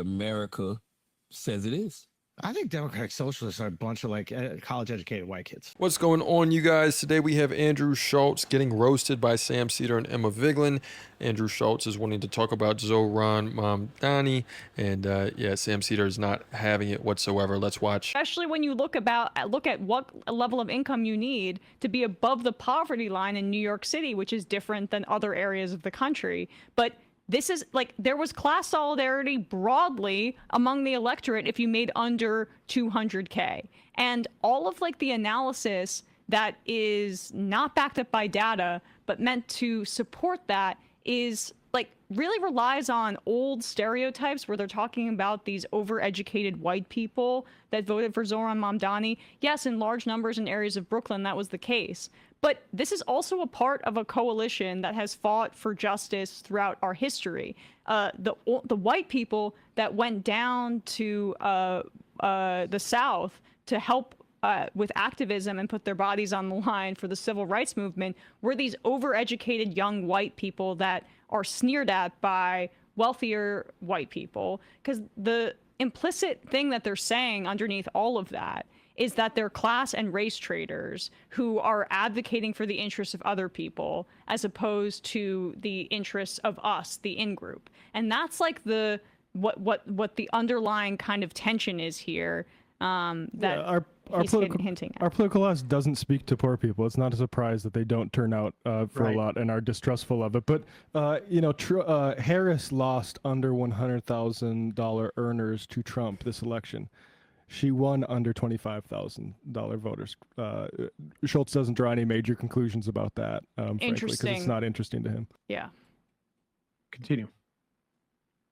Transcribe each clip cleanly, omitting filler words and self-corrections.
America says it is. I think Democratic Socialists are a bunch of like college-educated white kids. What's going on, you guys? Today we have Andrew Schulz getting roasted by Sam Seder and Emma Vigeland. Andrew Schulz is wanting to talk about Zohran Mamdani, and yeah, Sam Seder is not having it whatsoever. Let's watch. Especially when you look at what level of income you need to be above the poverty line in New York City, which is different than other areas of the country. But this is like, there was class solidarity broadly among the electorate if you made under 200K. And all of like the analysis that is not backed up by data, but meant to support that is like really relies on old stereotypes where they're talking about these overeducated white people that voted for Zohran Mamdani. Yes, in large numbers in areas of Brooklyn, that was the case. But this is also a part of a coalition that has fought for justice throughout our history. The white people that went down to the South to help with activism and put their bodies on the line for the civil rights movement were these overeducated young white people that are sneered at by wealthier white people. Because the implicit thing that they're saying underneath all of that is that they're class and race traders who are advocating for the interests of other people as opposed to the interests of us, the in-group. And that's like the what the underlying kind of tension is here that he's hinting at. Our political class doesn't speak to poor people. It's not a surprise that they don't turn out for a lot and are distrustful of it. But, you know, Harris lost under $100,000 earners to Trump this election. She won under $25,000 voters. Schulz doesn't draw any major conclusions about that, frankly, because it's not interesting to him. Yeah. Continue.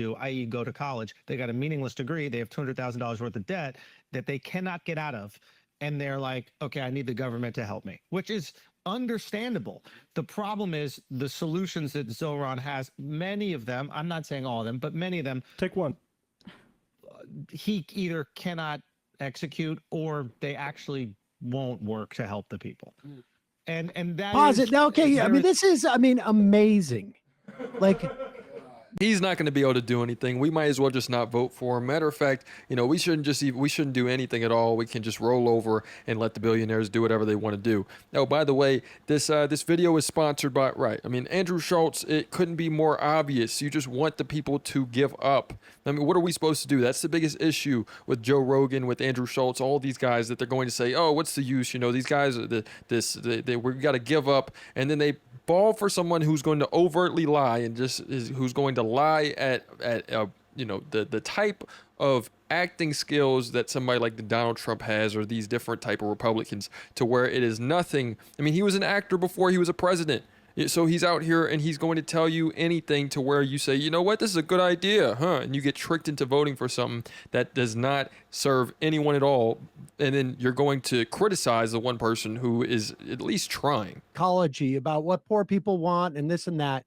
I.e. go to college. They got a meaningless degree. They have $200,000 worth of debt that they cannot get out of. And they're like, okay, I need the government to help me, which is understandable. The problem is the solutions that Zohran has, many of them, I'm not saying all of them, but many of them. Take one. He either cannot execute or they actually won't work to help the people. And that pause it. Okay, yeah, I mean, this is, amazing. Like, he's not going to be able to do anything. We might as well just not vote for him. Matter of fact, you know, we shouldn't do anything at all. We can just roll over and let the billionaires do whatever they want to do. Oh, by the way, this video is sponsored by, Andrew Schulz. It couldn't be more obvious. You just want the people to give up. I mean, what are we supposed to do? That's the biggest issue with Joe Rogan, with Andrew Schulz, all these guys that they're going to say, oh, what's the use? You know, these guys, we got to give up. And then they fall for someone who's going to overtly lie and who's going to lie at you know, the type of acting skills that somebody like the Donald Trump has, or these different type of Republicans, to where it is nothing. I mean, he was an actor before he was a president. So he's out here and he's going to tell you anything to where you say, you know what, this is a good idea, huh? And you get tricked into voting for something that does not serve anyone at all. And then you're going to criticize the one person who is at least trying. Ecology about what poor people want and this and that.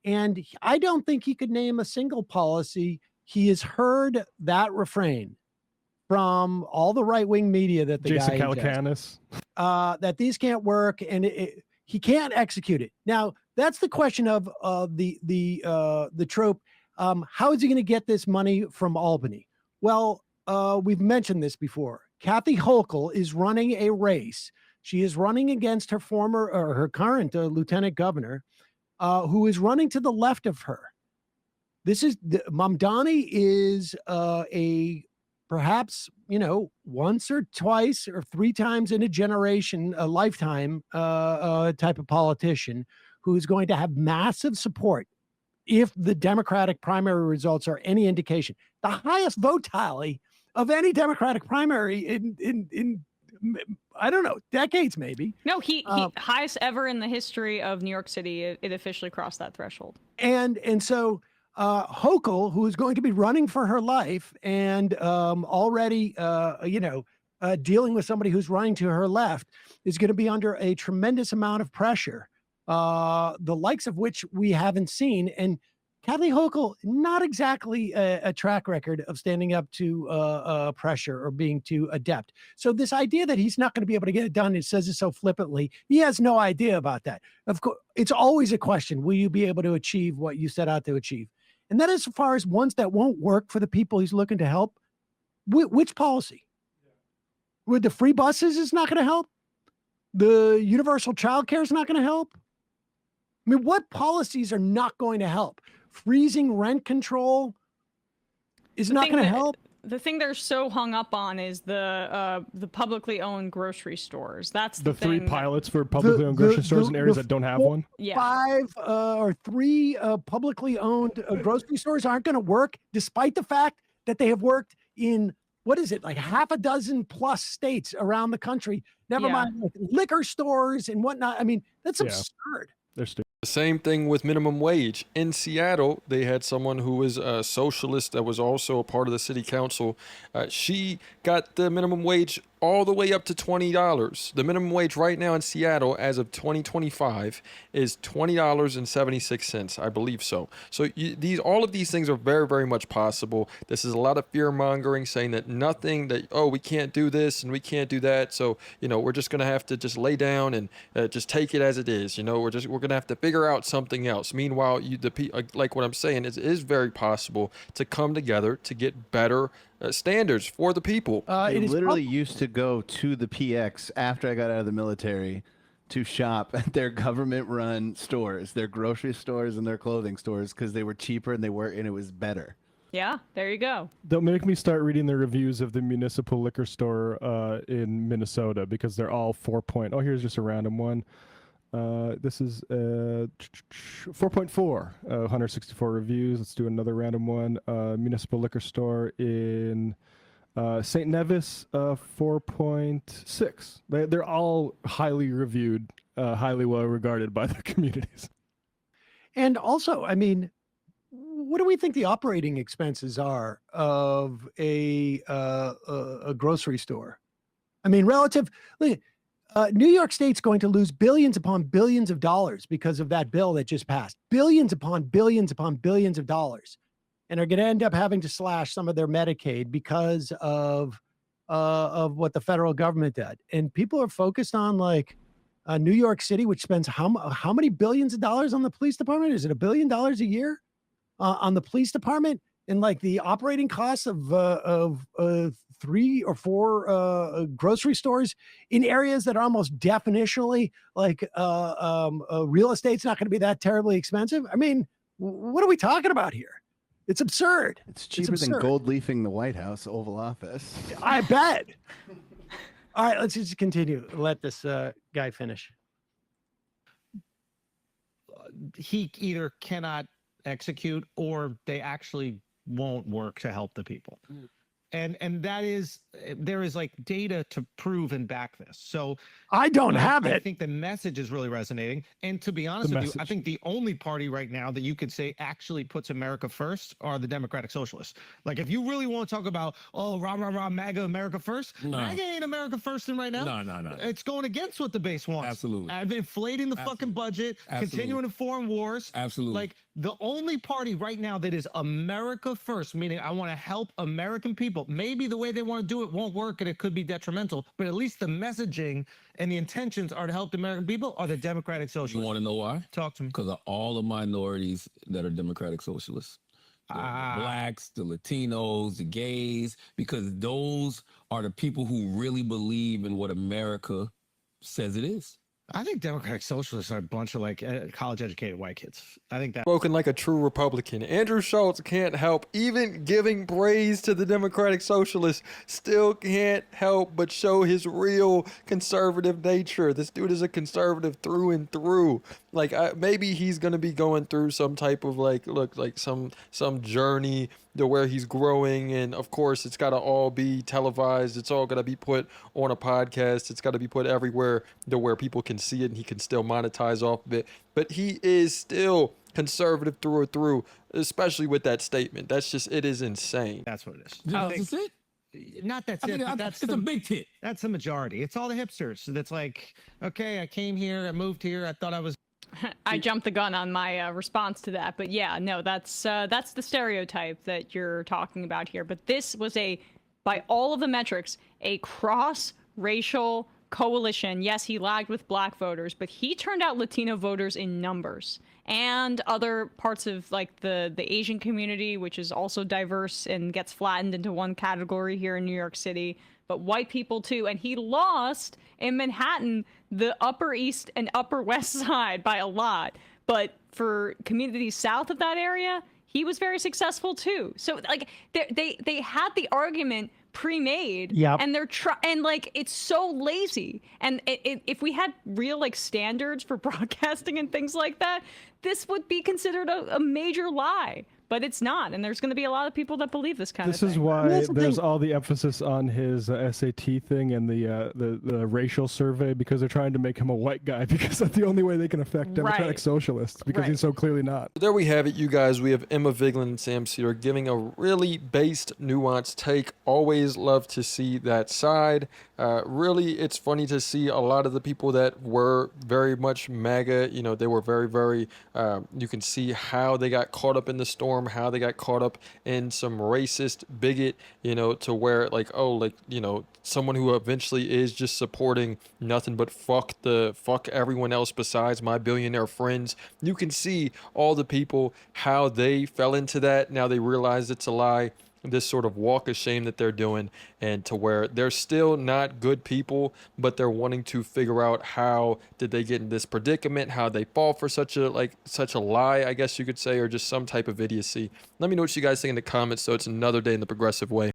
And I don't think he could name a single policy. He has heard that refrain from all the right-wing media that the Jason guy Calacanis, that these can't work and he can't execute it. Now, that's the question of the trope. How is he going to get this money from Albany? Well, we've mentioned this before. Kathy Hochul is running a race. She is running against her her current lieutenant governor, who is running to the left of her. Mamdani is perhaps, you know, once or twice or three times in a lifetime type of politician who's going to have massive support if the Democratic primary results are any indication. The highest vote tally of any Democratic primary in I don't know, decades maybe. No, he highest ever in the history of New York City. It officially crossed that threshold. And so Hochul, who is going to be running for her life and already, dealing with somebody who's running to her left, is going to be under a tremendous amount of pressure, the likes of which we haven't seen. And Kathy Hochul, not exactly a track record of standing up to pressure or being too adept. So this idea that he's not going to be able to get it done, it says it so flippantly, he has no idea about that. Of course, it's always a question, will you be able to achieve what you set out to achieve? And then as far as ones that won't work for the people he's looking to help, which policy? With the free buses is not going to help? The universal child care is not going to help? I mean, what policies are not going to help? Freezing rent control is not going to help. The thing they're so hung up on is the publicly owned grocery stores. That's the three thing pilots for publicly owned grocery stores in areas that don't have one. Yeah. 5 or 3 publicly owned grocery stores aren't going to work, despite the fact that they have worked in, what is it, like half a dozen plus states around the country. Never mind like liquor stores and whatnot. I mean, that's absurd. They're stupid. The same thing with minimum wage. In Seattle, they had someone who was a socialist that was also a part of the city council. She got the minimum wage all the way up to $20. The minimum wage right now in Seattle as of 2025 is $20.76, I believe so. So all of these things are very, very much possible. This is a lot of fear mongering, saying that nothing, that, oh, we can't do this and we can't do that. So, we're just going to have to just lay down and just take it as it is. We're going to have to figure out something else. Meanwhile, like what I'm saying, it is very possible to come together to get better standards for the people. I literally used to go to the PX after I got out of the military to shop at their government-run stores, their grocery stores and their clothing stores, because they were cheaper and it was better. Yeah, there you go. Don't make me start reading the reviews of the municipal liquor store in Minnesota, because they're all 4 point. Oh, here's just a random one. This is 4.4, 164 reviews. Let's do another random one. Municipal liquor store in St. Nevis, 4.6. They're all highly reviewed, highly well regarded by the communities. And also, I mean, what do we think the operating expenses are of a grocery store? I mean, relative. New York State's going to lose billions upon billions of dollars because of that bill that just passed. Billions upon billions upon billions of dollars, and are going to end up having to slash some of their Medicaid because of what the federal government did. And people are focused on like New York City, which spends how many billions of dollars on the police department? Is it $1 billion a year on the police department? And like the operating costs of 3 or 4 grocery stores in areas that are almost definitionally like real estate's not going to be that terribly expensive. I mean, what are we talking about here? It's absurd. It's cheaper than gold leafing the White House Oval Office. I bet. All right, let's just continue. Let this guy finish. He either cannot execute or they actually won't work to help the people. And that is, there is like data to prove and back this. So I don't have it. I think the message is really resonating. And to be honest with you, I think the only party right now that you could say actually puts America first are the Democratic Socialists. Like if you really want to talk about, oh, rah, rah, rah, MAGA, America first, MAGA ain't America first right now. No. It's going against what the base wants. Absolutely. I've been inflating the fucking budget, continuing in foreign wars. Absolutely. Like the only party right now that is America first, meaning I want to help American people. Maybe the way they want to do it won't work and it could be detrimental, but at least the messaging and the intentions are to help the American people are the Democratic Socialists. You want to know why? Talk to me. Because of all the minorities that are Democratic Socialists. The blacks, the Latinos, the gays, because those are the people who really believe in what America says it is. I think Democratic Socialists are a bunch of like college-educated white kids. I think that. Spoken like a true Republican. Andrew Schulz can't help, even giving praise to the Democratic Socialists, still can't help but show his real conservative nature. This dude is a conservative through and through. Like maybe he's gonna be going through some type of like some journey to where he's growing, and of course it's got to all be televised. It's all got to be put on a podcast. It's got to be put everywhere to where people can see it and he can still monetize off of it. But he is still conservative through and through, especially with that statement. That's just, it is insane. That's what it is. That's it? Not that's I it. mean, That's it's a big tit. That's the majority. It's all the hipsters. That's like, okay, I came here, I moved here, I thought I was. I jumped the gun on my response to that, but yeah, no, that's the stereotype that you're talking about here. But this was by all of the metrics, a cross-racial coalition, yes, he lagged with black voters, but he turned out Latino voters in numbers, and other parts of like the Asian community, which is also diverse and gets flattened into one category here in New York City, but white people too. And he lost in Manhattan, the Upper East and Upper West Side by a lot. But for communities south of that area, he was very successful too. So like they had the argument pre-made, Yep. and and like it's so lazy. And if we had real like standards for broadcasting and things like that, this would be considered a major lie. But it's not, and there's going to be a lot of people that believe this kind of This thing. is why That's the there's thing. all the emphasis on his SAT thing and the racial survey, because they're trying to make him a white guy, because that's the only way they can affect democratic Right. socialists, because Right. he's so clearly not. There we have it, you guys. We have Emma Vigeland and Sam Seder giving a really based, nuanced take. Always love to see that side. Really, it's funny to see a lot of the people that were very much MAGA. You know, they were very, very, you can see how they got caught up in the storm, how they got caught up in some racist bigot, you know, to where like, oh, like, you know, someone who eventually is just supporting nothing but fuck everyone else besides my billionaire friends. You can see all the people, how they fell into that. Now they realize it's a lie. This sort of walk of shame that they're doing, and to where they're still not good people, but they're wanting to figure out how did they get in this predicament, how they fall for such a lie, I guess you could say, or just some type of idiocy. Let me know what you guys think in the comments. So it's another day in the progressive way.